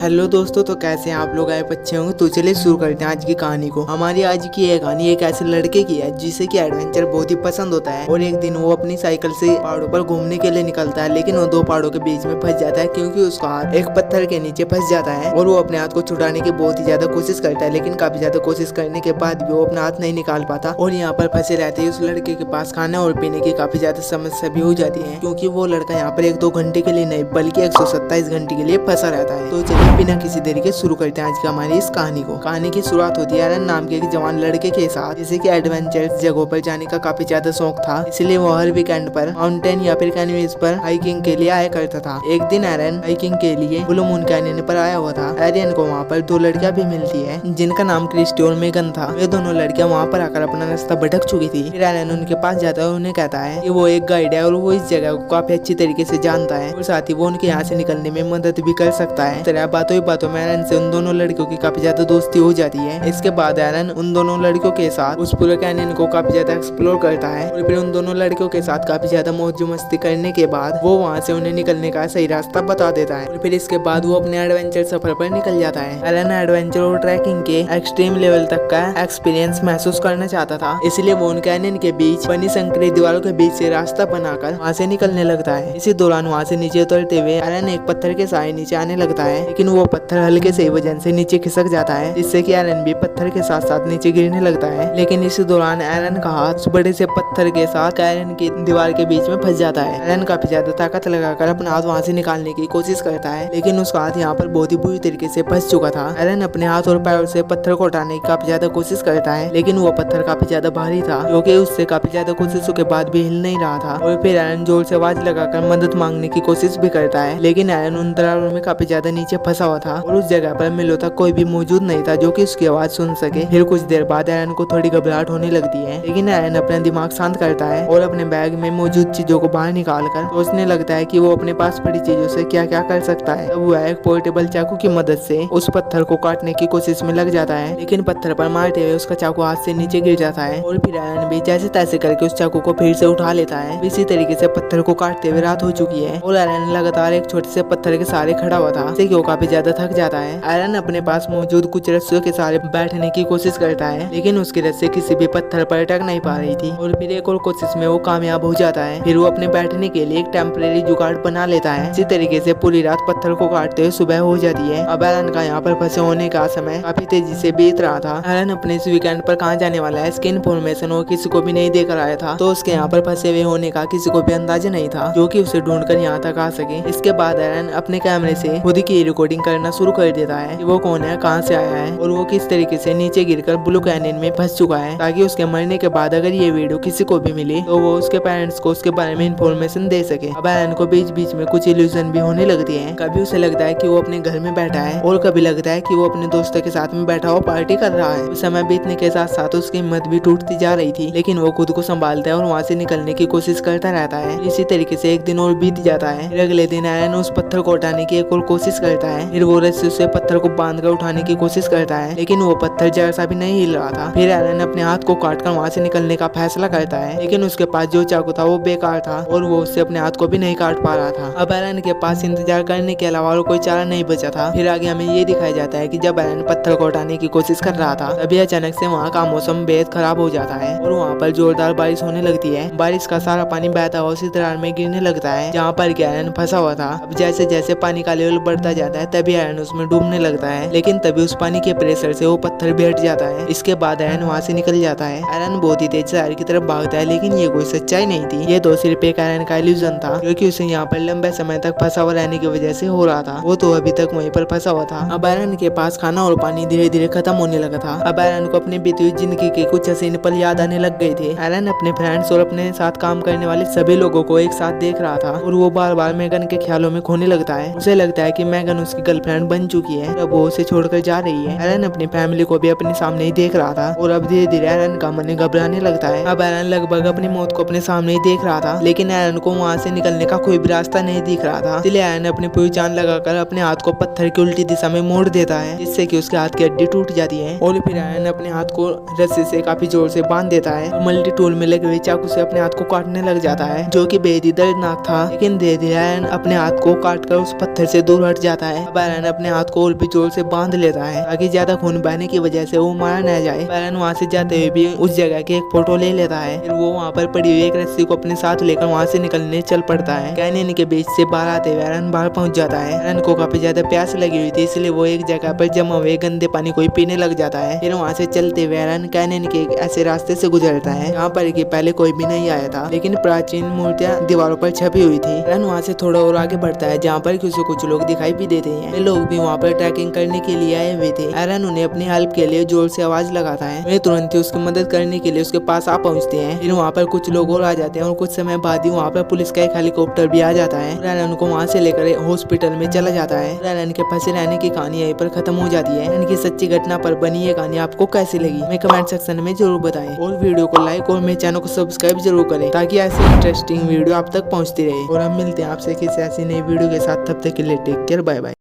Hello दोस्तों, तो कैसे हैं आप लोग? आए अच्छे होंगे। तो चलिए शुरू करते हैं आज की कहानी को। हमारी आज की यह कहानी एक ऐसे लड़के की है जिसे कि एडवेंचर बहुत ही पसंद होता है। और एक दिन वो अपनी साइकिल से पहाड़ों पर घूमने के लिए निकलता है, लेकिन वो दो पहाड़ों के बीच में फंस जाता है क्योंकि उसका हाथ एक पत्थर के नीचे फंस जाता है। और वो अपने हाथ को छुड़ाने की बहुत ही ज्यादा कोशिश करता है, लेकिन काफी ज्यादा कोशिश करने के बाद भी वो अपना हाथ नहीं निकाल पाता। और यहाँ पर फंसे रहते ही उस लड़के के पास खाना और पीने की काफी ज्यादा समस्या भी हो जाती है, क्योंकि वो लड़का यहाँ पर 1-2 घंटे के लिए नहीं बल्कि 127 घंटे के लिए फंसा रहता है। तो चलिए बिना किसी देरी के शुरू करते हैं आज की हमारी इस कहानी को। कहानी की शुरुआत होती है एरन नाम के एक जवान लड़के के साथ, जिसे कि एडवेंचरस जगहों पर जाने का काफी ज्यादा शौक था। इसलिए वो हर वीकेंड पर माउंटेन या फिर कैनवेज पर हाइकिंग के लिए आया करता था। एक दिन एरन हाइकिंग के लिए ब्लू मून कैनियन पर आया हुआ था। एरन को वहाँ पर 2 लड़कियां भी मिलती है जिनका नाम क्रिस्टी और मेगन था। वे दोनों लड़कियां वहाँ पर आकर अपना रास्ता भटक चुकी थी। फिर एरन उनके पास जाता है और उन्हें कहता है कि वो एक गाइड है और वो इस जगह को काफी अच्छी तरीके से जानता है और साथ ही वो उनके यहाँ से निकलने में मदद भी कर सकता है। तरह बातों ही बातों में एरन से उन दोनों लड़कियों की काफी ज्यादा दोस्ती हो जाती है। इसके बाद एरन उन दोनों लड़कियों के साथ उस पूरे कैनियन को काफी ज्यादा एक्सप्लोर करता है। और फिर उन दोनों लड़कियों के साथ काफी ज्यादा मौज मस्ती करने के बाद वो वहाँ से उन्हें निकलने का सही रास्ता बता देता है। और फिर इसके बाद वो अपने एडवेंचर सफर पर निकल जाता है। एरन एडवेंचर और ट्रैकिंग के एक्सट्रीम लेवल तक का एक्सपीरियंस महसूस करना चाहता था, इसलिए वो उन कैनियन के बीच बनी संकरी दीवारों के बीच से रास्ता बनाकर वहाँ से निकलने लगता है। इसी दौरान वहाँ से नीचे उतरते हुए एरन एक पत्थर के सहारे नीचे आने लगता है, लेकिन वो पत्थर हल्के से वजन से नीचे खिसक जाता है, जिससे कि एरन भी पत्थर के साथ साथ नीचे गिरने लगता है। लेकिन इसी दौरान एरन का हाथ उस बड़े से पत्थर के साथ एरन की दीवार के बीच में फंस जाता है। एरन काफी ज्यादा ताकत लगाकर अपना हाथ वहाँ से निकालने की कोशिश करता है, लेकिन उसका हाथ यहाँ पर बहुत ही बुरी तरीके से फंस चुका था। एरन अपने हाथ और पैरों से पत्थर को उठाने की काफी ज्यादा कोशिश करता है, लेकिन वो पत्थर काफी ज्यादा भारी था, जो कि उससे काफी ज्यादा कोशिशों के बाद भी हिल नहीं रहा था। और फिर एरन जोर से आवाज लगाकर मदद मांगने की कोशिश भी करता है, लेकिन एरन उन दरारों में काफी ज्यादा नीचे फंसा हुआ था और उस जगह पर मिलो तक कोई भी मौजूद नहीं था जो कि उसकी आवाज सुन सके। फिर कुछ देर बाद एरन को थोड़ी घबराहट होने लगती है, लेकिन एरन अपना दिमाग शांत करता है और अपने बैग में मौजूद चीजों को बाहर निकालकर सोचने लगता है कि वो अपने पास पड़ी चीजों से क्या क्या कर सकता है। तब वो एक पोर्टेबल चाकू की मदद से उस पत्थर को काटने की कोशिश में लग जाता है, लेकिन पत्थर पर मारते हुए उसका चाकू हाथ से नीचे गिर जाता है। और फिर एरन भी जैसे तैसे करके उस चाकू को फिर से उठा लेता है। इसी तरीके से पत्थर को काटते हुए रात हो चुकी है और एरन लगातार एक छोटे से पत्थर के सहारे खड़ा हुआ था, जिससे कि वो काफी ज्यादा थक जाता है। एरन अपने पास मौजूद कुछ रस्सियों के सहारे बैठने की कोशिश करता है, लेकिन उसकी रस्सी किसी भी पत्थर पर अटक नहीं पा रही थी। और फिर एक और कोशिश में वो कामयाब हो जाता है। फिर वो अपने बैठने के लिए एक टेम्परेरी जुगाड़ बना लेता है। इसी तरीके से पूरी रात पत्थर को काटते हुए सुबह हो जाती है। अब एरन का यहाँ पर फंसे होने का समय काफी तेजी से बीत रहा था। एरन अपने इस वीकेंड पर कहाँ जाने वाला है इसकी इन्फॉर्मेशन वो किसी को भी नहीं देकर आया था, तो उसके यहाँ पर फंसे हुए होने का किसी को भी अंदाजा नहीं था जो कि उसे ढूंढकर यहाँ तक आ सके। इसके बाद एरन अपने कैमरे से खुद की रिकॉर्डिंग करना शुरू कर देता है कि वो कौन है, कहाँ से आया है और वो किस तरीके से नीचे गिरकर ब्लू कैनियन में फंस चुका है, ताकि उसके मरने के बाद अगर ये वीडियो किसी को भी मिली तो वो उसके पेरेंट्स को उसके बारे में इंफॉर्मेशन दे सके। अब एरन को बीच बीच में कुछ इल्यूजन भी होने लगती है। कभी उसे लगता है कि वो अपने घर में बैठा है और कभी लगता है कि वो अपने दोस्तों के साथ में बैठा हुआ पार्टी कर रहा है। समय बीतने के साथ साथ उसकी हिम्मत भी टूटती जा रही थी, लेकिन वो खुद को संभालता है और वहाँ से निकलने की कोशिश करता रहता है। इसी तरीके से एक दिन और बीत जाता है। फिर अगले दिन एरन उस पत्थर को उठाने की एक और कोशिश करता है। फिर वो रस्सी से पत्थर को बांध कर उठाने की कोशिश करता है, लेकिन वो पत्थर जरा सा भी नहीं हिल रहा था। फिर एरन अपने हाथ को काटकर वहाँ से निकलने का फैसला करता है, लेकिन उसके पास जो चाकू था वो बेकार था और वो उससे अपने हाथ को भी नहीं काट पा रहा था। अब एरन के पास इंतजार करने के अलावा और कोई चारा नहीं बचा था। फिर आगे हमें ये दिखाया जाता है कि जब एरन पत्थर को उठाने की कोशिश कर रहा था, तभी अचानक से वहाँ का मौसम बेहद खराब हो जाता है और वहाँ पर जोरदार बारिश होने लगती है। बारिश का सारा पानी बहता हुआ उसी दरार में गिरने लगता है जहाँ पर एरन फंसा हुआ था। अब जैसे जैसे पानी का लेवल बढ़ता जाता है तभी एरन उसमें डूबने लगता है, लेकिन तभी उस पानी के प्रेशर से वो पत्थर भी हट जाता है। इसके बाद एरन वहाँ से निकल जाता है। एरन बहुत ही तेज शहर की तरफ भागता है, लेकिन ये कोई सच्चाई नहीं थी, ये तो सिर्फ एक एरन का इल्यूजन था, क्योंकि उसे यहाँ पर लंबे समय तक फंसा हुआ रहने की वजह से हो रहा था। वो तो अभी तक वहीं पर फंसा हुआ था। अब एरन के पास खाना और पानी धीरे धीरे खत्म होने लगा था। अब एरन को अपनी बीती हुई जिंदगी के कुछ हसीन पल याद आने लग गए थे। एरन अपने फ्रेंड्स और अपने साथ काम करने वाले सभी लोगों को एक साथ देख रहा था और वो बार बार मेगन के ख्यालों में खोने लगता है। उसे लगता है कि मेगन उसकी गर्लफ्रेंड बन चुकी है, अब वो उसे छोड़कर जा रही है। एरन अपनी फैमिली को भी अपने सामने ही देख रहा था और अब धीरे धीरे एरन का मन घबराने लगता है। अब एरन लगभग अपनी मौत को अपने सामने ही देख रहा था, लेकिन एरन को वहाँ से निकलने का कोई भी रास्ता नहीं दिख रहा था। इसलिए एरन अपनी पूरी जान लगाकर अपने हाथ को पत्थर की उल्टी दिशा में मोड़ देता है, जिससे कि उसके हाथ की हड्डी टूट जाती है। और फिर एरन अपने हाथ को रस्सी से काफी जोर से बांध देता है। मल्टी टूल में लगे हुए चाकू से अपने हाथ को काटने लग जाता है, जो कि बेहद ही दर्दनाक था। लेकिन धीरे धीरे एरन अपने हाथ को काट कर उस पत्थर से दूर हट जाता है। अब एरन अपने हाथ को और भी जोर से बांध लेता है ताकि ज्यादा खून बहने की वजह से वो मारा न जाए। एरन वहाँ से जाते हुए भी उस जगह की एक फोटो ले लेता है। फिर वो वहाँ पर पड़ी हुई एक रस्सी को अपने साथ लेकर वहाँ से निकलने चल पड़ता है। कैनियन के बीच से बाहर आते हुए एरन बाहर पहुँच जाता है। एरन को काफी ज्यादा प्यास लगी हुई थी, इसलिए वो एक जगह पर जमा हुए गंदे पानी को ही पीने लग जाता है। फिर वहाँ से चलते हुए एरन कैनियन के एक ऐसे रास्ते से गुजरता है जहाँ पर कि पहले कोई भी नहीं आया था, लेकिन प्राचीन मूर्तियाँ दीवारों पर छपी हुई थी। एरन वहाँ से थोड़ा और आगे बढ़ता है जहाँ पर कुछ लोग दिखाई भी देते हैं। ये लोग भी वहाँ पर ट्रैकिंग करने के लिए आए हुए थे। एरन उन्हें अपनी हेल्प के लिए जोर से आवाज लगाता है। वे तुरंत ही उसकी मदद करने के लिए उसके पास आ पहुँचते हैं। फिर वहाँ पर कुछ लोग और आ जाते हैं और कुछ समय बाद ही वहाँ पर पुलिस का एक हेलीकॉप्टर भी आ जाता है। एरन को वहाँ से लेकर हॉस्पिटल में चला जाता है। एरन के फंसे रहने की कहानी यहीं पर खत्म हो जाती है। इनकी सच्ची घटना पर बनी ये कहानी आपको कैसी लगी हमें कमेंट सेक्शन में जरूर बताएं और वीडियो को लाइक और मेरे चैनल को सब्सक्राइब जरूर करें ताकि ऐसी इंटरेस्टिंग वीडियो आप तक पहुंचती रहे। और हम मिलते हैं आपसे किसी ऐसी नई वीडियो के साथ, तब तक के लिए टेक केयर, बाय बाय।